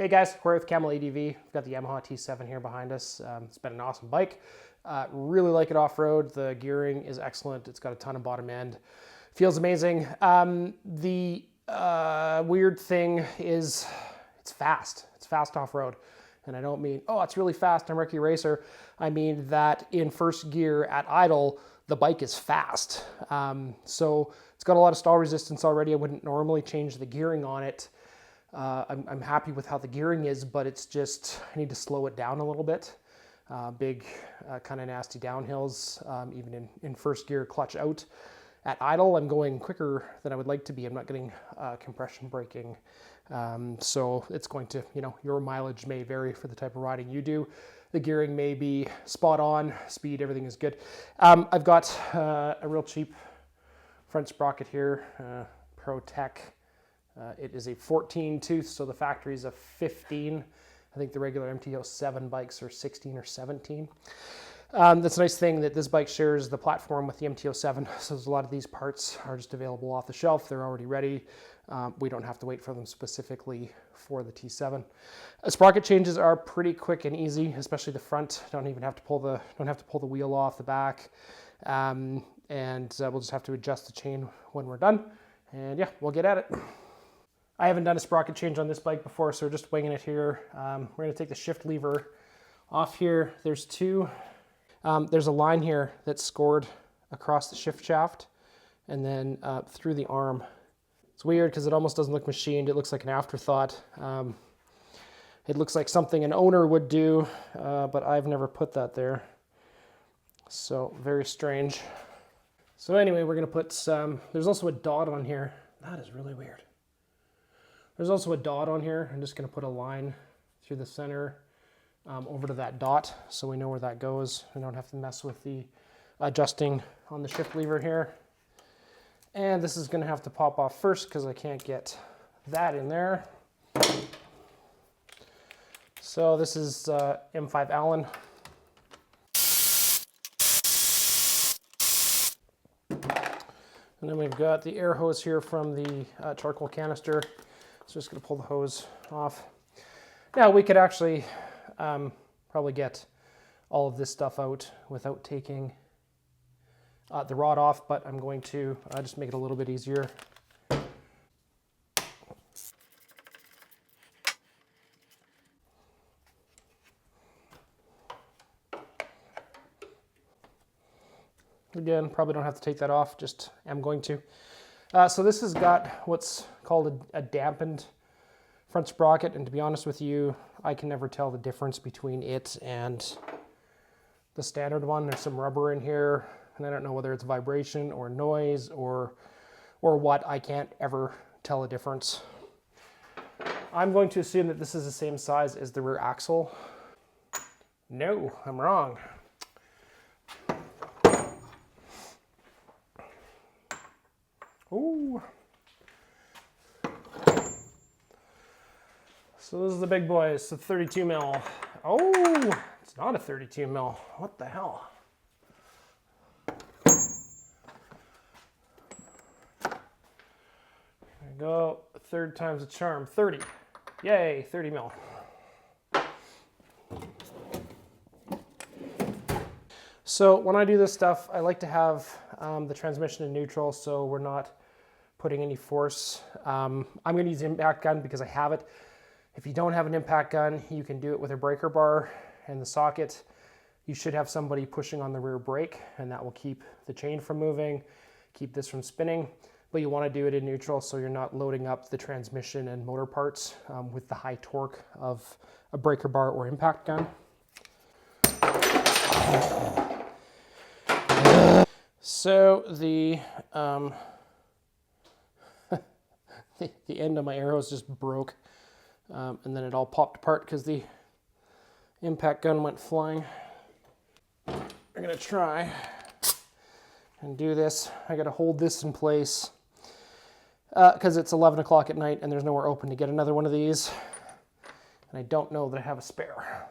Hey guys, Corey with Camel ADV. We've got the Yamaha T7 here behind us. It's been an awesome bike. Really like it off-road. The gearing is excellent. It's got a ton of bottom end. Feels amazing. The weird thing is it's fast. It's fast off-road. And I don't mean, oh, it's really fast, I'm Ricky Racer. I mean that in first gear at idle, the bike is fast. So it's got a lot of stall resistance already. I wouldn't normally change the gearing on it. I'm happy with how the gearing is, but it's just, I need to slow it down a little bit. Big, kind of nasty downhills, even in first gear clutch out. At idle, I'm going quicker than I would like to be. I'm not getting compression braking. So it's going to, your mileage may vary for the type of riding you do. The gearing may be spot on, speed, everything is good. I've got a real cheap front sprocket here, Pro Tech. It is a 14 tooth, so the factory is a 15. I think the regular MTO7 bikes are 16 or 17. That's a nice thing that this bike shares the platform with the MTO7, so there's a lot of these parts are just available off the shelf. They're already ready. We don't have to wait for them specifically for the T7. Sprocket changes are pretty quick and easy, especially the front. Don't have to pull the wheel off the back, and we'll just have to adjust the chain when we're done. And yeah, we'll get at it. I haven't done a sprocket change on this bike before, so we're just winging it here. We're going to take the shift lever off here. There's two. There's a line here that's scored across the shift shaft and then through the arm. It's weird because it almost doesn't look machined. It looks like an afterthought. It looks like something an owner would do, but I've never put that there. So very strange. So anyway, we're going to put some, there's also a dot on here. That is really weird. There's also a dot on here. I'm just going to put a line through the center over to that dot so we know where that goes. We don't have to mess with the adjusting on the shift lever here. And this is going to have to pop off first because I can't get that in there. So this is M5 Allen. And then we've got the air hose here from the charcoal canister. So just going to pull the hose off. Now we could actually probably get all of this stuff out without taking the rod off, but I'm going to just make it a little bit easier. Again, probably don't have to take that off, just am going to. So this has got what's called a dampened front sprocket, and to be honest with you, I can never tell the difference between it and the standard one. There's some rubber in here, and I don't know whether it's vibration or noise or what. I can't ever tell a difference. I'm going to assume that this is the same size as the rear axle. No, I'm wrong. Ooh. So this is the big boy. It's a 32 mil. Oh, it's not a 32 mil. What the hell? There we go. Third time's a charm. 30. Yay, 30 mil. So when I do this stuff, I like to have the transmission in neutral so we're not putting any force. I'm going to use an impact gun because I have it. If you don't have an impact gun, you can do it with a breaker bar and the socket. You should have somebody pushing on the rear brake, and that will keep the chain from moving, keep this from spinning. But you want to do it in neutral so you're not loading up the transmission and motor parts with the high torque of a breaker bar or impact gun. So the the end of my air hose just broke, and then it all popped apart because the impact gun went flying. I'm gonna try and do this. I gotta hold this in place because it's 11 o'clock at night and there's nowhere open to get another one of these, and I don't know that I have a spare.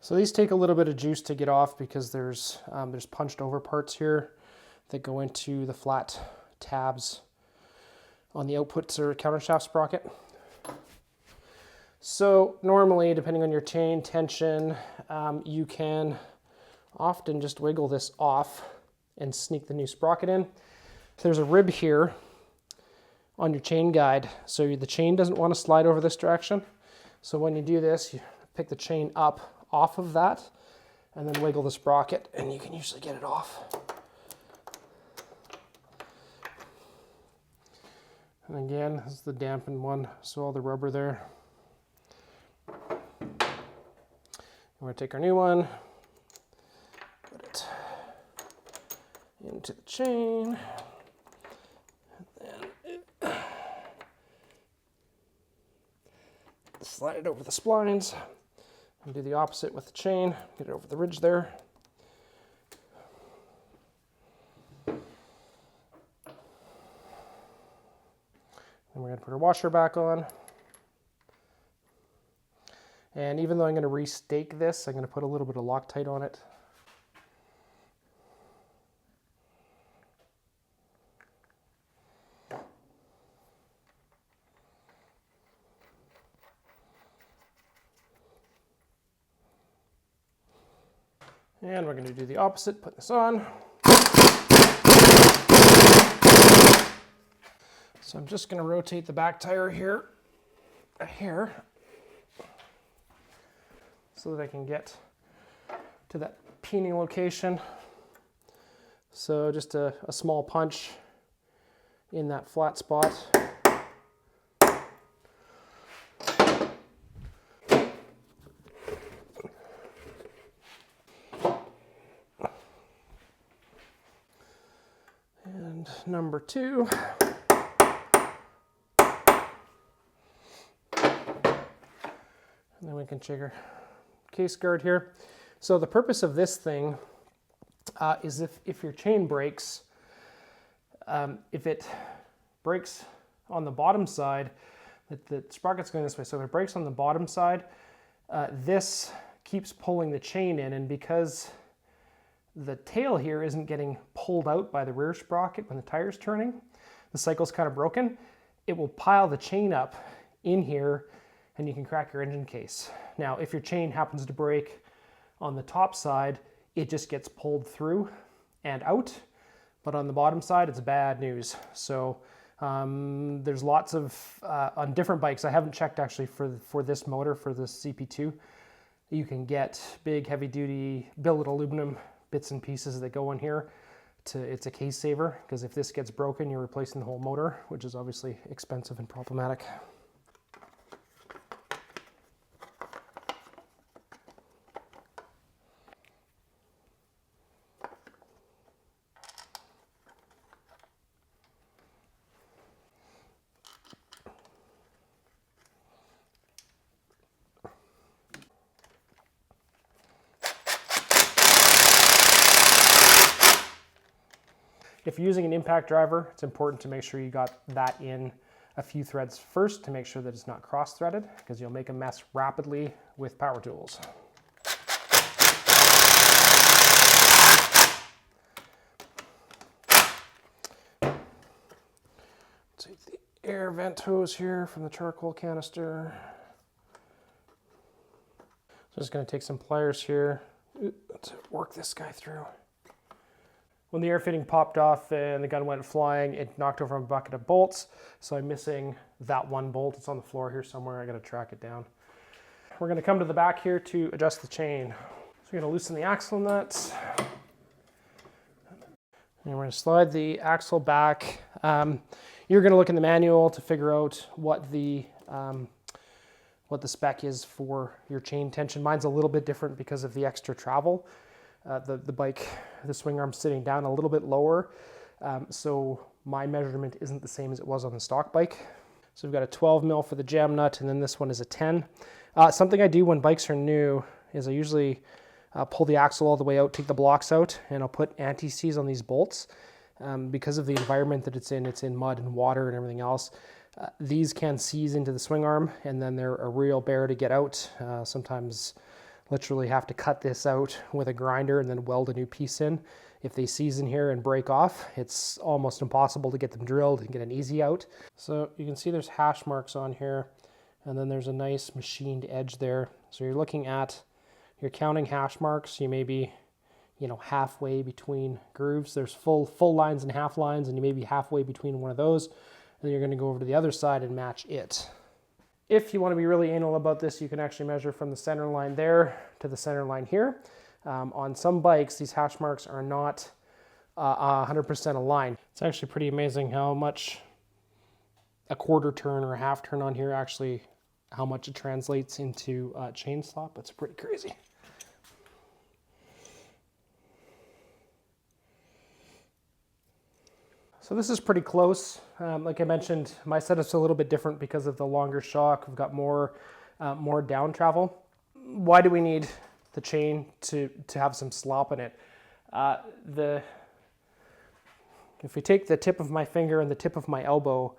So these take a little bit of juice to get off because there's punched over parts here that go into the flat tabs on the outputs or countershaft sprocket. So normally, depending on your chain tension, you can often just wiggle this off and sneak the new sprocket in. There's a rib here on your chain guide, so the chain doesn't want to slide over this direction. So when you do this, you pick the chain up off of that and then wiggle the sprocket, and you can usually get it off. And again, this is the dampened one, so all the rubber there. We're going to take our new one, put it into the chain, and then slide it over the splines, and do the opposite with the chain, get it over the ridge there. Then we're going to put our washer back on. And even though I'm going to restake this, I'm going to put a little bit of Loctite on it. And we're going to do the opposite, put this on. So I'm just going to rotate the back tire here a hair, so that I can get to that peening location. So just a small punch in that flat spot. And number 2. And then we can check our case guard here. So the purpose of this thing is if your chain breaks, if it breaks on the bottom side, the sprocket's going this way, so if it breaks on the bottom side, this keeps pulling the chain in, and because the tail here isn't getting pulled out by the rear sprocket when the tire's turning, the cycle's kind of broken, it will pile the chain up in here and you can crack your engine case. Now, if your chain happens to break on the top side, it just gets pulled through and out, but on the bottom side, it's bad news. So there's lots of, on different bikes, I haven't checked actually for this motor, for this CP2, you can get big heavy duty billet aluminum bits and pieces that go in here. It's a case saver, because if this gets broken, you're replacing the whole motor, which is obviously expensive and problematic. If you're using an impact driver, it's important to make sure you got that in a few threads first to make sure that it's not cross-threaded, because you'll make a mess rapidly with power tools. Take the air vent hose here from the charcoal canister. So just going to take some pliers here to work this guy through. When the air fitting popped off and the gun went flying, it knocked over a bucket of bolts. So I'm missing that one bolt. It's on the floor here somewhere. I got to track it down. We're going to come to the back here to adjust the chain. So we're going to loosen the axle nuts. And we're going to slide the axle back. You're going to look in the manual to figure out what the spec is for your chain tension. Mine's a little bit different because of the extra travel. The bike, the swing arm's sitting down a little bit lower, so my measurement isn't the same as it was on the stock bike. So we've got a 12 mil for the jam nut, and then this one is a 10. Something I do when bikes are new is I usually pull the axle all the way out, take the blocks out, and I'll put anti-seize on these bolts. Because of the environment that it's in mud and water and everything else. These can seize into the swing arm, and then they're a real bear to get out. Sometimes literally have to cut this out with a grinder and then weld a new piece in. If they seize in here and break off, it's almost impossible to get them drilled and get an easy out. So you can see there's hash marks on here, and then there's a nice machined edge there. So you're looking at, you're counting hash marks. You may be, you know, halfway between grooves. There's full lines and half lines, and you may be halfway between one of those. And then you're going to go over to the other side and match it. If you want to be really anal about this, you can actually measure from the center line there to the center line here. On some bikes, these hash marks are not 100% aligned. It's actually pretty amazing how much a quarter turn or a half turn on here actually, how much it translates into chain slop. It's pretty crazy. So this is pretty close. Like I mentioned, my setup's a little bit different because of the longer shock. We've got more down travel. Why do we need the chain to have some slop in it? If we take the tip of my finger and the tip of my elbow,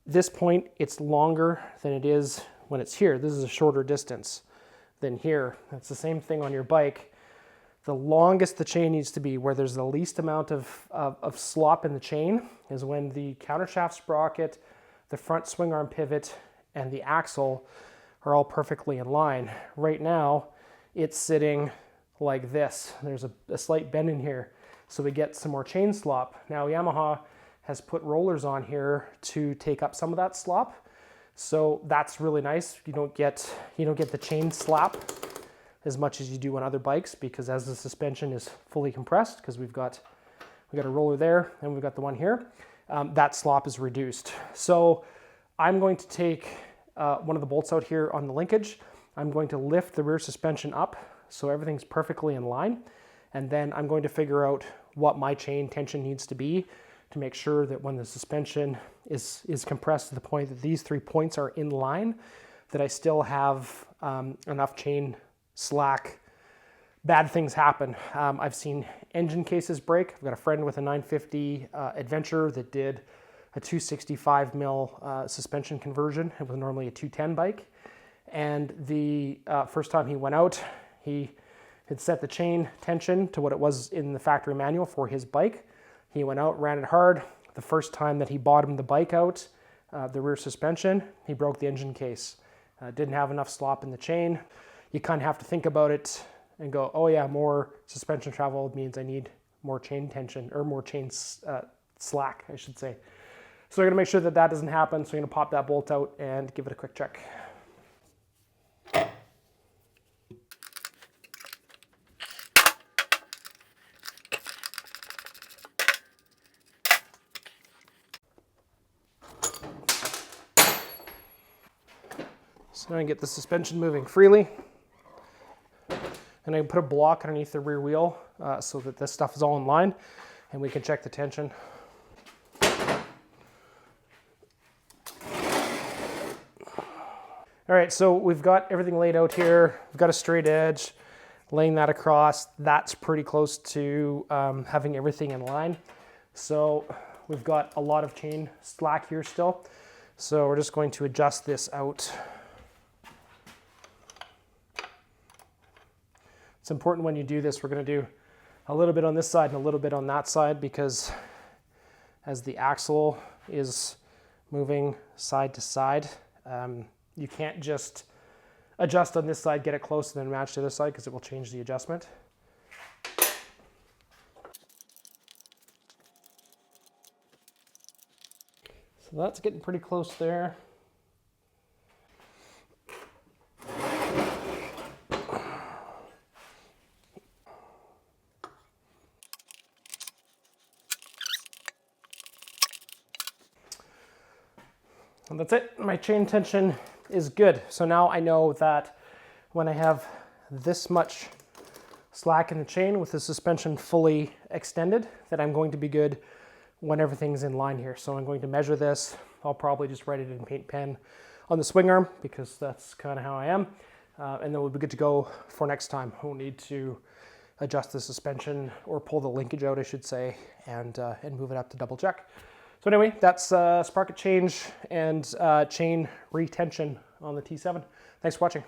this point, it's longer than it is when it's here. This is a shorter distance than here. It's the same thing on your bike. The longest the chain needs to be, where there's the least amount of slop in the chain, is when the countershaft sprocket, the front swing arm pivot, and the axle are all perfectly in line. Right now, it's sitting like this. There's a slight bend in here, so we get some more chain slop. Now Yamaha has put rollers on here to take up some of that slop, so that's really nice. You don't get the chain slap as much as you do on other bikes, because as the suspension is fully compressed, because we've got a roller there and we've got the one here, that slop is reduced. So I'm going to take one of the bolts out here on the linkage. I'm going to lift the rear suspension up so everything's perfectly in line, and then I'm going to figure out what my chain tension needs to be to make sure that when the suspension is compressed to the point that these 3 points are in line, that I still have enough chain slack. Bad things happen. I've seen engine cases break. I've got a friend with a 950 Adventure that did a 265 mil suspension conversion. It was normally a 210 bike. And the first time he went out, he had set the chain tension to what it was in the factory manual for his bike. He went out, ran it hard. The first time that he bottomed the bike out, the rear suspension, he broke the engine case. Didn't have enough slop in the chain. You kind of have to think about it and go, oh yeah, more suspension travel means I need more chain tension, or more chain slack, I should say. So we're gonna make sure that that doesn't happen. So we're gonna pop that bolt out and give it a quick check. So now I can get the suspension moving freely. And I can put a block underneath the rear wheel so that this stuff is all in line, and we can check the tension. All right, so we've got everything laid out here. We've got a straight edge, laying that across. That's pretty close to having everything in line. So we've got a lot of chain slack here still. So we're just going to adjust this out. It's important when you do this, we're going to do a little bit on this side and a little bit on that side, because as the axle is moving side to side, you can't just adjust on this side, get it close, and then match to the other side, because it will change the adjustment. So that's getting pretty close there. And that's it. My chain tension is good. So now I know that when I have this much slack in the chain with the suspension fully extended, that I'm going to be good when everything's in line here. So I'm going to measure this. I'll probably just write it in paint pen on the swing arm, because that's kind of how I am. And then we'll be good to go for next time. We'll need to adjust the suspension, or pull the linkage out, I should say, and move it up to double check. So anyway, that's sprocket change and chain retention on the T7. Thanks for watching.